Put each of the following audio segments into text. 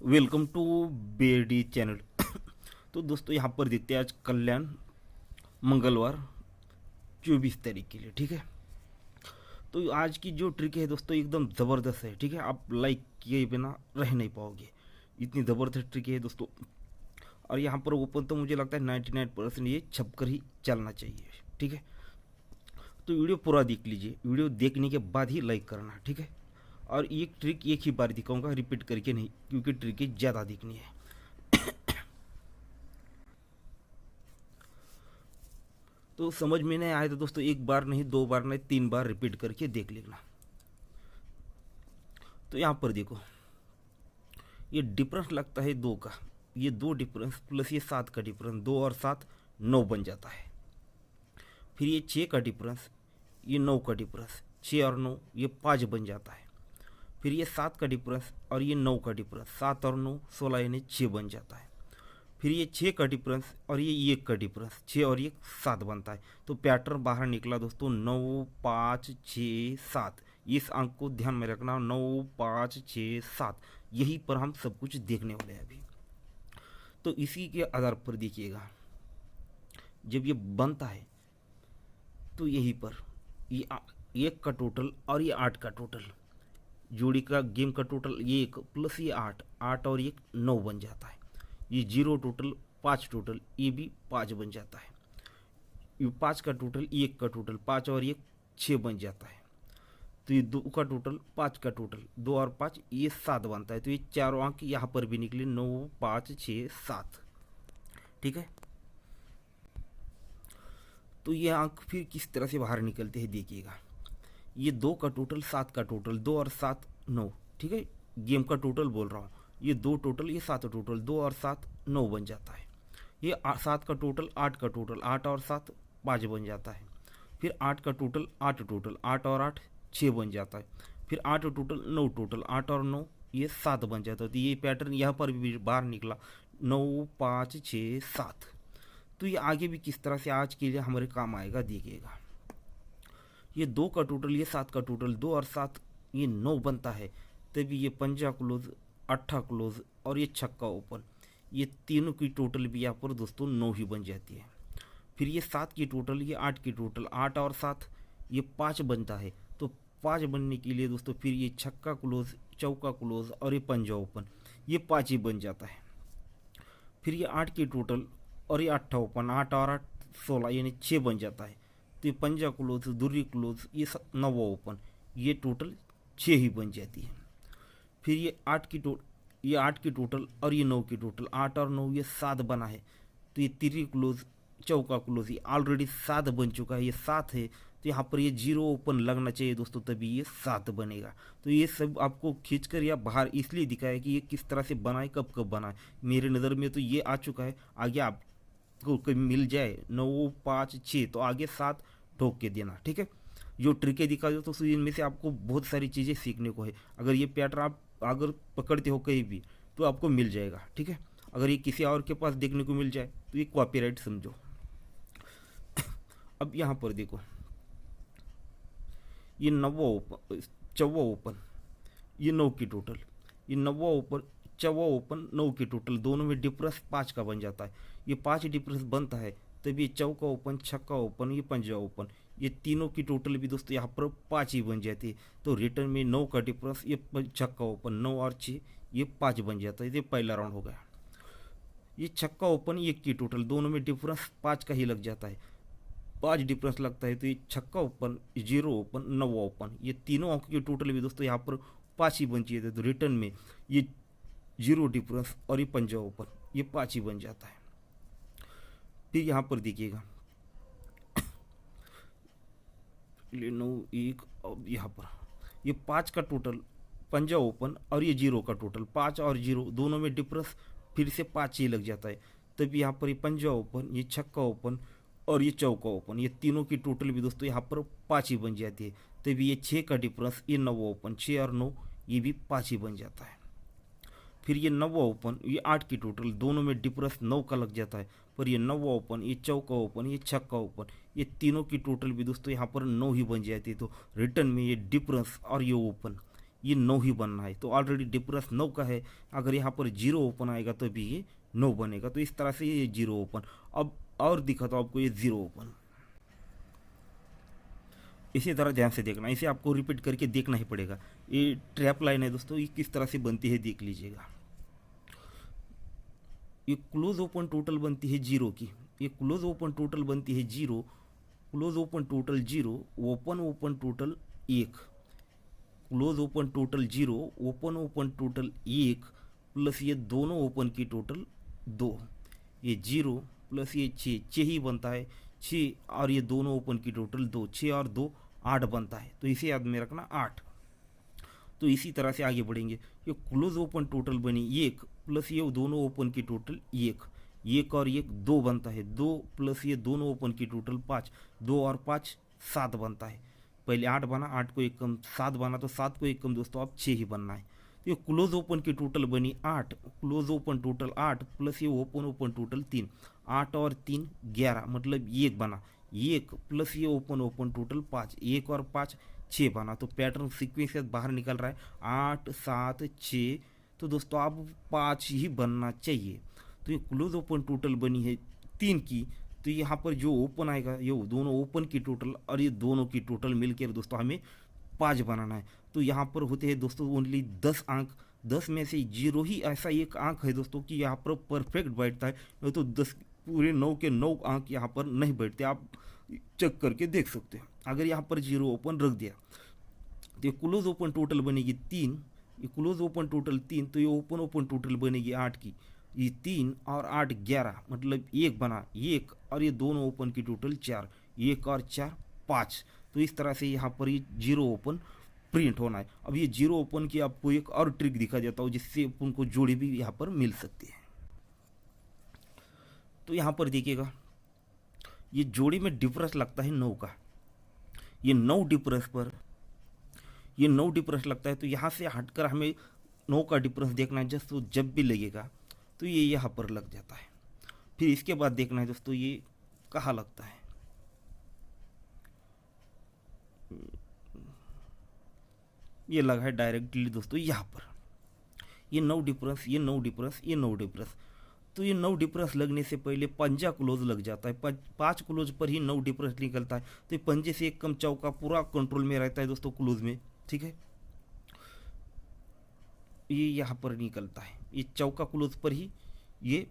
Welcome to Bedi channel. तो दोस्तों यहाँ पर देखते हैं आज कल्याण मंगलवार 24 तारीख के लिए। ठीक है, तो आज की जो ट्रिक है दोस्तों एकदम ज़बरदस्त है। ठीक है, आप लाइक किए बिना रह नहीं पाओगे, इतनी ज़बरदस्त ट्रिक है दोस्तों। और यहाँ पर ओपन तो मुझे लगता है 99% ये छपकर ही चलना चाहिए। ठीक है, तो वीडियो पूरा देख लीजिए, वीडियो देखने के बाद ही लाइक करना। ठीक है, और ये ट्रिक एक ही बार दिखाऊंगा, रिपीट करके नहीं, क्योंकि ट्रिक ज़्यादा दिखनी है। तो समझ में नहीं आए तो दोस्तों एक बार नहीं, दो बार नहीं, 3 बार रिपीट करके देख लेना। तो यहाँ पर देखो, ये डिफरेंस लगता है 2 का, ये 2 डिफरेंस प्लस ये 7 का डिफरेंस, 2 और 7 9 बन जाता है। फिर ये 6 का डिफरेंस, ये 9 का डिफरेंस, 6 और 9 ये 5 बन जाता है। फिर ये 7 का डिफरेंस और ये 9 का डिफरेंस, 7 और 9 16 यानी 6 बन जाता है। फिर ये 6 का डिफरेंस और ये 1 का डिफरेंस, 6 और 1 7 बनता है। तो पैटर्न बाहर निकला दोस्तों 9 5 6 7। इस अंक को ध्यान में रखना, 9 5 6 7, यही पर हम सब कुछ देखने वाले हैं अभी। तो इसी के आधार पर देखिएगा, जब ये बनता है तो यहीं पर ये 1 का टोटल और ये 8 का टोटल, जोड़ी का गेम का टोटल ये 1 प्लस ये 8, 8 और 1 9 बन जाता है। ये 0 टोटल 5 टोटल, ये भी 5 बन जाता है। ये 5 का टोटल 1 का टोटल, 5 और 1 6 बन जाता है। तो ये 2 का टोटल 5 का टोटल, 2 और 5 ये 7 बनता है। तो ये चारों अंक यहाँ पर भी निकले, 9 5 6 7। ठीक है, तो ये अंक फिर किस तरह से बाहर निकलते हैं देखिएगा। ये 2 का टोटल 7 का टोटल, 2 और 7 9। ठीक है, गेम का टोटल बोल रहा हूँ। ये 2 टोटल, ये 7 टोटल, 2 और 7 9 बन जाता है। ये 7 का टोटल 8 का टोटल, 8 और 7 5 बन जाता है। फिर 8 का टोटल 8 टोटल, 8 और 8 6 बन जाता है। फिर 8 टोटल 9 टोटल, 8 और 9 ये 7 बन जाता है। तो ये पैटर्न यहाँ पर भी बाहर निकला, 9 5 6 7। तो ये आगे भी किस तरह से आज के लिए हमारे काम आएगा देखिएगा। ये 2 का टोटल, ये 7 का टोटल, 2 और 7 ये 9 बनता है। तभी ये पंजा क्लोज, अट्ठा क्लोज और ये छक्का ओपन, ये तीनों की टोटल भी यहाँ पर दोस्तों 9 ही बन जाती है। फिर ये 7 की टोटल, ये 8 की टोटल, 8 और 7 ये 5 बनता है। तो 5 बनने के लिए दोस्तों फिर ये छक्का क्लोज, चौका क्लोज और ये पंजा ओपन, ये 5 ही बन जाता है। फिर ये 8 की टोटल और ये अट्ठा ओपन, 8 और 8 16 यानी 6 बन जाता है। तो ये पंजा क्लोज, दुर्री क्लोज, ये नवा ओपन, ये टोटल 6 ही बन जाती है। फिर ये 8 की टोटल और ये 9 की टोटल, 8 और 9 ये 7 बना है। तो ये तिरी क्लोज, चौका क्लोज, ये ऑलरेडी 7 बन चुका है, ये 7 है। तो यहाँ पर ये 0 ओपन लगना चाहिए दोस्तों, तभी ये 7 बनेगा। तो ये सब आपको खींचकर या बाहर इसलिए दिखाया कि ये किस तरह से बनाए, कब कब बनाए। मेरे नज़र में तो ये आ चुका है, आगे आपको कोई मिल जाए 9 5 6 तो आगे 7 ठोक के देना। ठीक है, जो ट्रिकें दिखा दो तो इनमें से आपको बहुत सारी चीज़ें सीखने को है। अगर ये पैटर्न आप अगर पकड़ते हो कहीं भी तो आपको मिल जाएगा। ठीक है, अगर ये किसी और के पास देखने को मिल जाए तो ये कॉपीराइट समझो। अब यहाँ पर देखो, ये नवा ओपन, चौवा ओपन, ये 9 की टोटल, ये नवा ओपन, चौवा ओपन, 9 की टोटल, दोनों में डिफरेंस 5 का बन जाता है। ये 5 डिफरेंस बनता है, तभी चौका ओपन, छक्का ओपन, ये पंजा ओपन, ये तीनों की टोटल भी दोस्तों यहाँ पर 5 ही बन जाती है। तो रिटर्न में 9 का डिफरेंस, ये छक्का ओपन, 9 और 6 ये 5 बन जाता है। ये पहला राउंड हो गया। ये छक्का ओपन, 1 की टोटल, दोनों में डिफरेंस 5 का ही लग जाता है, 5 डिफरेंस लगता है। तो ये छक्का ओपन, 0 ओपन, नवा ओपन, ये तीनों अंक की टोटल भी दोस्तों यहाँ पर 5 ही बन चाहिए थे। तो रिटर्न में ये 0 डिफरेंस और ये पंजा ओपन, ये 5 ही बन जाता है। फिर यहाँ पर देखिएगा, ले 9 1, अब यहाँ पर ये 5 का टोटल, पंजा ओपन और ये 0 का टोटल, 5 और 0 दोनों में डिफरेंस फिर से 5 ही लग जाता है। तब यहाँ पर ये पंजा ओपन, ये छक्का ओपन और ये चौका ओपन, ये तीनों की टोटल भी दोस्तों यहाँ पर 5 ही बन जाती है। तभी ये 6 का डिफरेंस, ये नवा ओपन, 6 और 9 ये भी 5 ही बन जाता है। फिर ये नवा ओपन, ये 8 की टोटल, दोनों में डिफरेंस 9 का लग जाता है। पर ये नवा ओपन, ये चौका ओपन, ये छक्का ओपन, ये तीनों की टोटल भी दोस्तों यहाँ पर 9 ही बन जाती है। तो रिटर्न में ये डिफरेंस और ये ओपन, ये 9 ही बनना है, तो ऑलरेडी डिफरेंस 9 का है। अगर यहाँ पर 0 ओपन आएगा तो भी ये 9 बनेगा, तो इस तरह से ये 0 ओपन। अब और दिखा तो आपको ये 0 ओपन। इसी तरह ध्यान से देखना, इसे आपको रिपीट करके देखना ही पड़ेगा। ये ट्रैप लाइन है दोस्तों, ये किस तरह से बनती है देख लीजिएगा। ये क्लोज ओपन टोटल बनती है 0 की, ये क्लोज ओपन टोटल बनती है 0, close open total 0, open open total 1, close open total 0, open open total 1, plus ये दोनों ओपन की टोटल 2, ये 0 प्लस ये 6 ही बनता है 6, और ये दोनों ओपन की टोटल 2, 6 और 2 8 बनता है, तो इसे याद में रखना 8। तो इसी तरह से आगे बढ़ेंगे। ये क्लोज ओपन टोटल बनी 1 प्लस ये दोनों ओपन की टोटल 1, 1 और 1 2 बनता है, 2 प्लस ये दोनों ओपन की टोटल 5, 2 और 5 7 बनता है। पहले 8 बना, 8 को 1 कम 7 बना, तो 7 को 1 कम दोस्तों अब 6 ही बनना है। तो ये क्लोज ओपन की टोटल बनी 8, क्लोज ओपन टोटल 8 प्लस ये ओपन ओपन टोटल 3, 8 और 3 11, मतलब 1 बना, 1 प्लस ये ओपन ओपन टोटल 5, 1 और 5 6 बना। तो पैटर्न सीक्वेंस से बाहर निकल रहा है 8 7 6, तो दोस्तों अब 5 ही बनना चाहिए। तो ये क्लोज ओपन टोटल बनी है 3 की, तो यहाँ पर जो ओपन आएगा ये दोनों ओपन की टोटल और ये दोनों की टोटल मिलकर दोस्तों हमें 5 बनाना है। तो यहाँ पर होते हैं दोस्तों ओनली 10 अंक, 10 में से 0 ही ऐसा एक अंक है दोस्तों कि यहाँ पर परफेक्ट बैठता है, नहीं तो 10 पूरे 9 के 9 अंक यहाँ पर नहीं बैठते। आप चेक करके देख सकते हैं। अगर यहाँ पर 0 ओपन रख दिया तो ये क्लोज ओपन टोटल बनेगी 3, ये क्लोज ओपन टोटल 3, तो ये ओपन ओपन टोटल बनेगी 8 की, ये 3 और 8 11, मतलब 1 बना, 1 और ये दोनों ओपन की टोटल 4, 1 और 4 5। तो इस तरह से यहाँ पर ये 0 ओपन प्रिंट होना है। अब ये 0 ओपन की आपको एक और ट्रिक दिखा देता हूँ जिससे अपन को जोड़ी भी यहाँ पर मिल सकती है। तो यहाँ पर देखिएगा ये जोड़ी में डिफरेंस लगता है 9 का, ये 9 डिफरेंस पर ये 9 डिफरेंस लगता है, तो यहाँ से हटकर हमें 9 का डिफरेंस देखना है। दोस्तों जब भी लगेगा तो ये यहाँ पर लग जाता है, फिर इसके बाद देखना है दोस्तों ये कहाँ लगता है। ये लगा है डायरेक्टली दोस्तों यहाँ पर, ये 9 डिफरेंस, ये 9 डिफरेंस, ये 9 डिफरेंस। तो ये 9 डिफरेंस लगने से पहले पंजा क्लोज लग जाता है, 5 क्लोज पर ही 9 डिफरेंस निकलता है। तो ये पंजे से एक कम चौका पूरा कंट्रोल में रहता है दोस्तों क्लोज में, ठीक है। ये यहाँ पर निकलता है, ये चौका क्लोज पर ही ये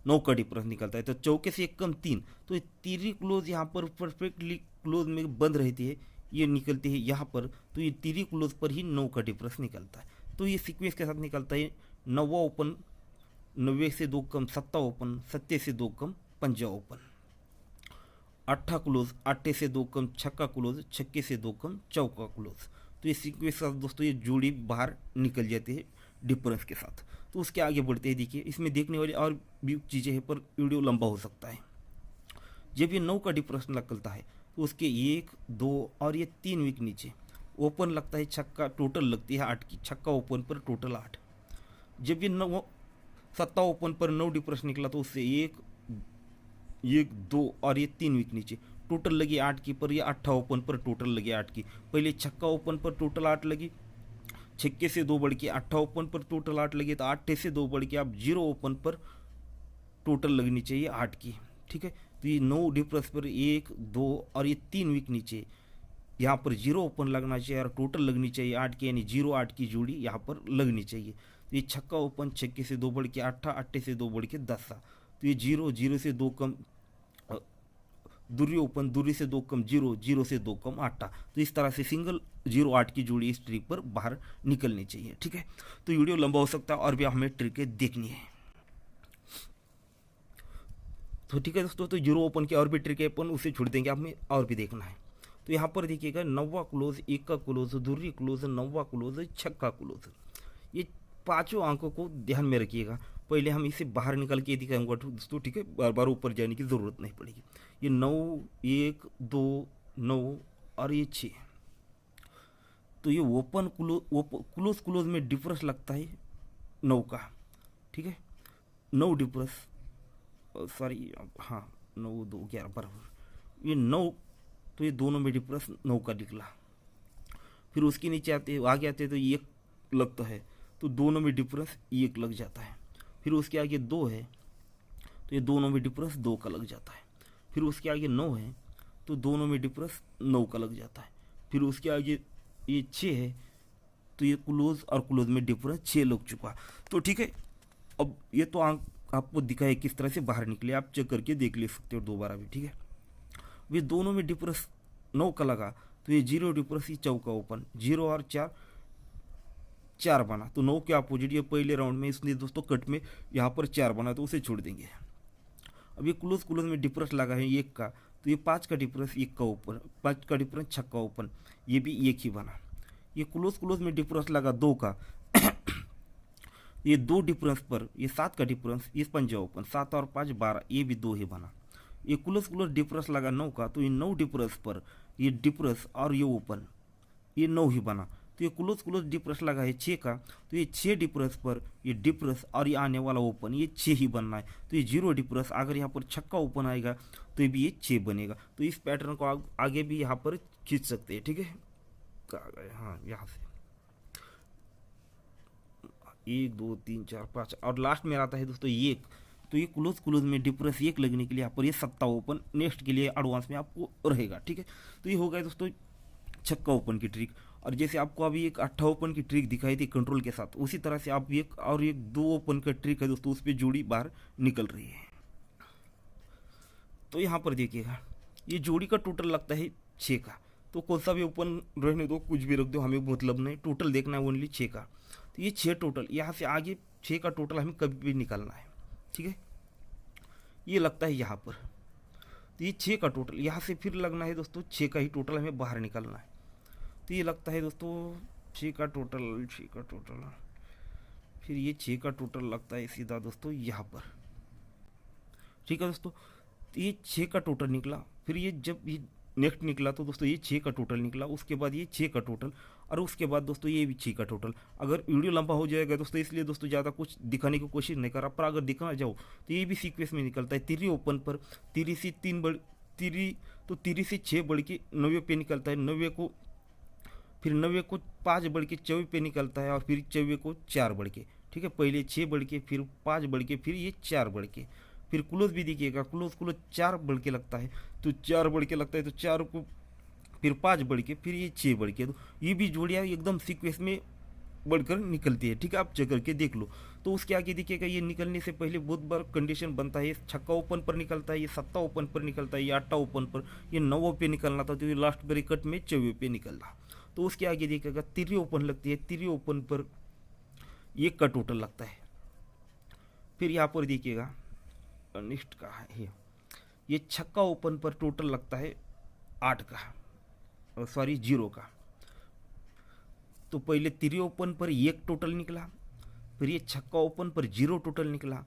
9 का डिफरेंस निकलता है। तो चौके से एक कम 3, तो ये तीसरी क्लोज यहाँ पर परफेक्टली क्लोज में बंद रहती है, ये निकलती है यहाँ पर, तो ये तीसरी क्लोज पर ही 9 का डिफरेंस निकलता है। तो ये सीक्वेंस के साथ निकलता है 9वां ओपन, 90 से 2 कम 7 ओपन, 7 से 2 कम 5 ओपन, 8 क्लोज, 8 से 2 कम 6 क्लोज, 6 से 2 कम चौका क्लोज। तो ये सीक्वेंस के साथ दोस्तों ये जोड़ी बाहर निकल जाती है डिफरेंस के साथ। तो उसके आगे बढ़ते हैं, देखिए इसमें देखने वाली और भी चीज़ें हैं पर वीडियो लंबा हो सकता है। जब ये 9 का डिफरेंस निकलता है तो उसके 1 2 और ये 3 वीक नीचे ओपन लगता है छक्का, टोटल लगती है 8 की, छक्का ओपन पर टोटल 8। जब ये 9 7 ओपन पर 9 डिफरेंस निकला तो उससे 1 2 और ये 3 वीक नीचे टोटल लगी 8 की, पर ये 8 ओपन पर टोटल लगी 8 की। पहले छक्का ओपन पर टोटल 8 लगी, छक्के से 2 बढ़ के 8 ओपन पर टोटल 8 लगी, तो 8 से 2 बढ़ के आप 0 ओपन पर टोटल लगनी चाहिए 8 की, ठीक है। तो ये 9 डिफरेंस पर 1 2 और ये 3 वीक नीचे यहाँ पर 0 ओपन लगना चाहिए और टोटल लगनी चाहिए 8 की, यानी 0 8 की जोड़ी यहाँ पर लगनी चाहिए। तो ये छक्का ओपन, छक्के से 2 बढ़ के 8, 8 से 2 बढ़ के 10, तो ये 0 0 से 2 कम दूरी ओपन, दूरी से 2 कम 0, 0 से 2 कम 8। तो इस तरह से सिंगल 0 8 की जोड़ी इस ट्रिक पर बाहर निकलनी चाहिए, ठीक है। तो वीडियो लंबा हो सकता है और भी हमें ट्रिकें देखनी है, तो ठीक है दोस्तों। तो 0 ओपन की और भी ट्रिक है, अपन उसे छोड़ देंगे, हमें और भी देखना है। तो यहाँ पर देखिएगा 9वां क्लोज, 1 का क्लोज, दूरी क्लोज, 9वां क्लोज, छक्का क्लोज, ये 5 अंकों को ध्यान में रखिएगा। पहले हम इसे बाहर निकल के दिखाऊंगा दोस्तों, ठीक है, बार बार ऊपर जाने की ज़रूरत नहीं पड़ेगी। ये 9 1 2 9 और ये 6, तो ये ओपन क्लोज क्लोज में डिफरेंस लगता है 9 का, ठीक है। 9 डिफरेंस, सॉरी हाँ 9 2 11 बराबर, ये 9, तो ये दोनों में डिफरेंस 9 का निकला। फिर उसके नीचे आगे आते तो एक लगता है, तो दोनों में डिफरेंस एक लग जाता है। फिर उसके आगे 2 है तो ये दोनों में डिफरेंस 2 का लग जाता है। फिर उसके आगे 9 है तो दोनों में डिफरेंस 9 का लग जाता है। फिर उसके आगे ये 6 है तो ये क्लोज और क्लोज में डिफरेंस 6 लग चुका। तो ठीक है, अब ये तो आपको दिखाए किस तरह से बाहर निकले, आप चेक करके देख ले सकते हो दोबारा भी। ठीक है, ये दोनों में डिफरेंस 9 का लगा तो ये 0 डिफरेंस, ये चौका ओपन, 0 और 4 4 बना, तो 9 के अपोजिट ये पहले राउंड में, इसलिए दोस्तों कट में यहाँ पर 4 बना तो उसे छोड़ देंगे। अब ये क्लोज क्लोज में डिफरेंस लगा है 1 का, तो ये 5 का डिफरेंस 1 का ओपन, 5 का डिफरेंस छक्का ओपन, ये भी 1 ही बना। ये क्लोज क्लोज में डिफरेंस लगा 2 का ये 2 डिफरेंस पर ये 7 का डिफरेंस, ये पंजा ओपन, 7 और 5 12, ये भी 2 ही बना। ये क्लोज क्लोज डिफरेंस लगा 9 का, तो ये 9 डिफरेंस पर ये डिफरेंस और ये ओपन, ये 9 ही बना। तो ये क्लोज क्लोज डिफरेंस लगा है 6 का, तो ये 6 डिफरेंस पर ये डिफरेंस और ये आने वाला ओपन, ये 6 ही बनना है। तो ये 0 डिफरेंस, अगर यहाँ पर छक्का ओपन आएगा तो ये भी ये 6 बनेगा। तो इस पैटर्न को आगे भी यहाँ पर खींच सकते हैं। ठीक है, कहाँ गए, हाँ यहाँ से 1 2 3 4 5 और लास्ट में आता है दोस्तों 1, तो ये क्लोज क्लोज में डिफरेंस 1 लगने के लिए यहाँ पर ये 7 ओपन नेक्स्ट के लिए एडवांस में आपको रहेगा। ठीक है, तो ये हो गया दोस्तों छक्का ओपन की ट्रिक। और जैसे आपको अभी एक 8 ओपन की ट्रिक दिखाई थी कंट्रोल के साथ, उसी तरह से आप एक 2 ओपन का ट्रिक है दोस्तों, उस पर जोड़ी बाहर निकल रही है। तो यहाँ पर देखिएगा ये जोड़ी का टोटल लगता है 6 का, तो कौन सा भी ओपन रहने दो, कुछ भी रख दो, हमें मतलब नहीं, टोटल देखना है ओनली 6 का। तो ये 6 टोटल, यहाँ से आगे 6 का टोटल हमें कभी भी निकालना है। ठीक है, ये लगता है यहाँ पर, तो ये 6 का टोटल यहाँ से फिर लगना है दोस्तों, 6 का ही टोटल हमें बाहर निकालना है। तो ये लगता है दोस्तों 6 का टोटल, 6 का टोटल, फिर ये 6 का टोटल लगता है सीधा दोस्तों यहाँ पर। ठीक है दोस्तों, तो ये 6 का टोटल निकला, फिर ये जब ये नेक्स्ट निकला तो दोस्तों ये 6 का टोटल निकला, उसके बाद ये 6 का टोटल, और उसके बाद दोस्तों ये भी 6 का टोटल। अगर वीडियो लंबा हो जाएगा दोस्तों, इसलिए दोस्तों ज़्यादा कुछ दिखाने की कोशिश नहीं कर रहा, पर अगर दिखाना जाओ तो ये भी सीक्वेंस में निकलता है। 3 ओपन पर 3 से 3 बढ़ 3, तो 3 से 6 बढ़ के 9 पे निकलता है, 9 को फिर 9 को 5 बढ़ के 24 पे निकलता है, और फिर 24 को 4 बढ़ के। ठीक है, पहले 6 बढ़ के, फिर 5 बढ़ के, फिर ये 4 बढ़ के, फिर क्लोज भी देखिएगा, क्लोज क्लोज 4 बढ़ के लगता है, तो 4 बढ़ के लगता है, तो 4 को फिर 5 बढ़ के, फिर ये 6 बढ़ के, तो ये भी जोड़ियाँ एकदम सीक्वेंस में बढ़कर निकलती है। ठीक है, आप चेक करके देख लो। तो उसके आगे देखिएगा ये निकलने से पहले बहुत बार कंडीशन बनता है, ये छक्का ओपन पर निकलता है, ये 7 ओपन पर निकलता है, ये 8 ओपन पर, ये 9 पे निकलना था, तो ये लास्ट ब्रेकट में 24 पे निकलना। तो उसके आगे देखिएगा 3 ओपन लगती है, 3 ओपन पर 1 का टोटल लगता है। फिर यहाँ पर देखिएगा नेक्स्ट का है ये छक्का ओपन पर टोटल लगता है 8 का, सॉरी 0 का। तो पहले 3 ओपन पर 1 टोटल निकला, फिर ये छक्का ओपन पर 0 टोटल निकला,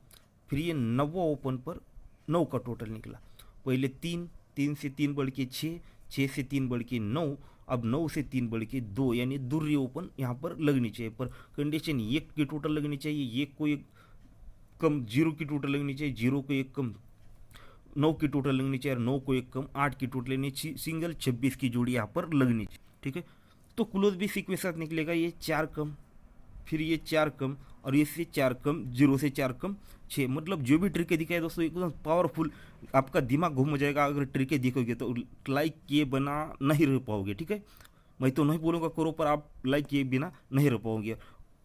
फिर ये 9 ओपन पर 9 का टोटल निकला। पहले 3, 3 से 3 बढ़ के 6, 6 से 3 बढ़ के 9, अब 9 से 3 बढ़ के 2, यानी दूसरी ओपन यहाँ पर लगनी चाहिए, पर कंडीशन 1 की टोटल लगनी चाहिए, 1 को 1 कम 0 की टोटल लगनी चाहिए, 0 को 1 कम 9 की टोटल लगनी चाहिए, और 9 को 1 कम 8 की टोटल लगनी चाहिए, सिंगल 26 की जोड़ी यहाँ पर लगनी चाहिए। ठीक है, तो क्लोज भी सीक्वेंस साथ निकलेगा, ये 4 कम, फिर ये 4 कम, और इससे 4 कम, 0 से 4 कम 6। मतलब जो भी ट्रिकें दिखाए दोस्तों एकदम पावरफुल, आपका दिमाग घूम जाएगा अगर ट्रिकें देखोगे तो, लाइक किए बिना नहीं रह पाओगे। ठीक है, मैं तो नहीं बोलूँगा करो, पर आप लाइक किए बिना नहीं रह पाओगे।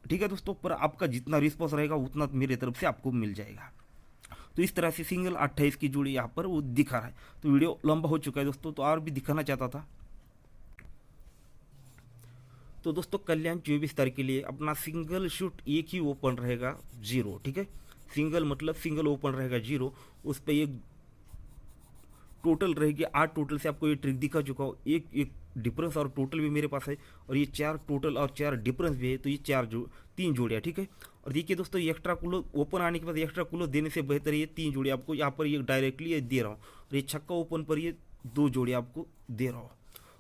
ठीक है दोस्तों, पर आपका जितना रिस्पॉन्स रहेगा उतना मेरे तरफ से आपको मिल जाएगा। तो इस तरह से सिंगल 28 की जोड़ी यहाँ पर वो दिखा रहा है। तो वीडियो लंबा हो चुका है दोस्तों, तो और भी दिखाना चाहता था। तो दोस्तों कल्याण 24 तारीख के लिए अपना सिंगल शूट एक ही ओपन रहेगा 0। ठीक है, सिंगल मतलब सिंगल ओपन रहेगा 0, उस पर एक टोटल रहेगी 8 टोटल से आपको ये ट्रिक दिखा चुका हूँ। एक डिफरेंस और टोटल भी मेरे पास है, और ये 4 टोटल और 4 डिफरेंस भी है, तो ये 3 जोड़ियाँ। ठीक है, और देखिए दोस्तों एक्स्ट्रा क्लोज ओपन आने के बाद एक्स्ट्रा क्लोज देने से बेहतर ये 3 जोड़ी आपको यहाँ पर ये डायरेक्टली ये दे रहा हूँ, और ये छक्का ओपन पर ये 2 जोड़ी आपको दे रहा हूँ,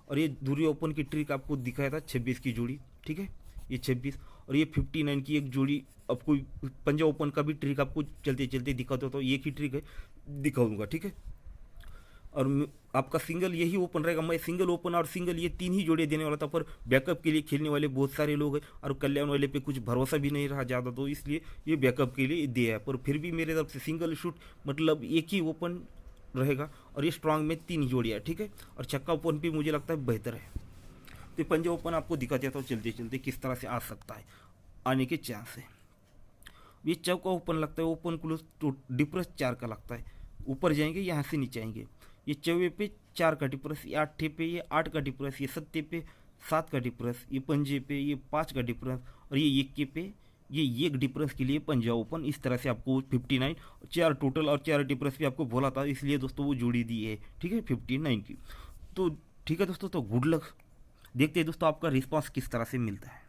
और ये दूरी ओपन की ट्रिक आपको दिखाया था 26 की जोड़ी। ठीक है, ये 26, और ये 59 की एक जोड़ी आपको, पंजा ओपन का भी ट्रिक आपको चलते चलते दिखाता हूँ, तो एक ही ट्रिक है दिखाऊंगा। ठीक है, और आपका सिंगल यही ओपन रहेगा। मैं सिंगल ओपन और सिंगल ये 3 ही जोड़े देने वाला था, पर बैकअप के लिए खेलने वाले बहुत सारे लोग हैं और कल्याण वाले पे कुछ भरोसा भी नहीं रहा ज़्यादा, तो इसलिए ये बैकअप के लिए दिया है। पर फिर भी मेरे तरफ से सिंगल शूट मतलब एक ही ओपन रहेगा और ये स्ट्रांग में 3 जोड़ियाँ, ठीक है। और छक्का ओपन भी मुझे लगता है बेहतर है। तो पंजा ओपन आपको दिखा देता हूँ चलते चलते किस तरह से आ सकता है, आने के चांस है। ये चौका ओपन लगता है, ओपन क्लोज तो डिफरेंस 4 का लगता है। ऊपर जाएंगे यहाँ से नीचे आएंगे, ये चौवे पे 4 का डिफरेंस, ये आठे पे ये 8 का डिफरेंस, ये सत्ते पे 7 का डिफरेंस, ये पंजे पे ये 5 का डिफरेंस और ये एक के पे ये एक डिफरेंस के लिए पंजा ओपन। इस तरह से आपको 59 4 टोटल और 4 डिफरेंस भी आपको बोला था, इसलिए दोस्तों वो जोड़ी दी है, ठीक है 59 की। तो ठीक है दोस्तों, तो गुड लक। देखते हैं दोस्तों आपका रिस्पांस किस तरह से मिलता है।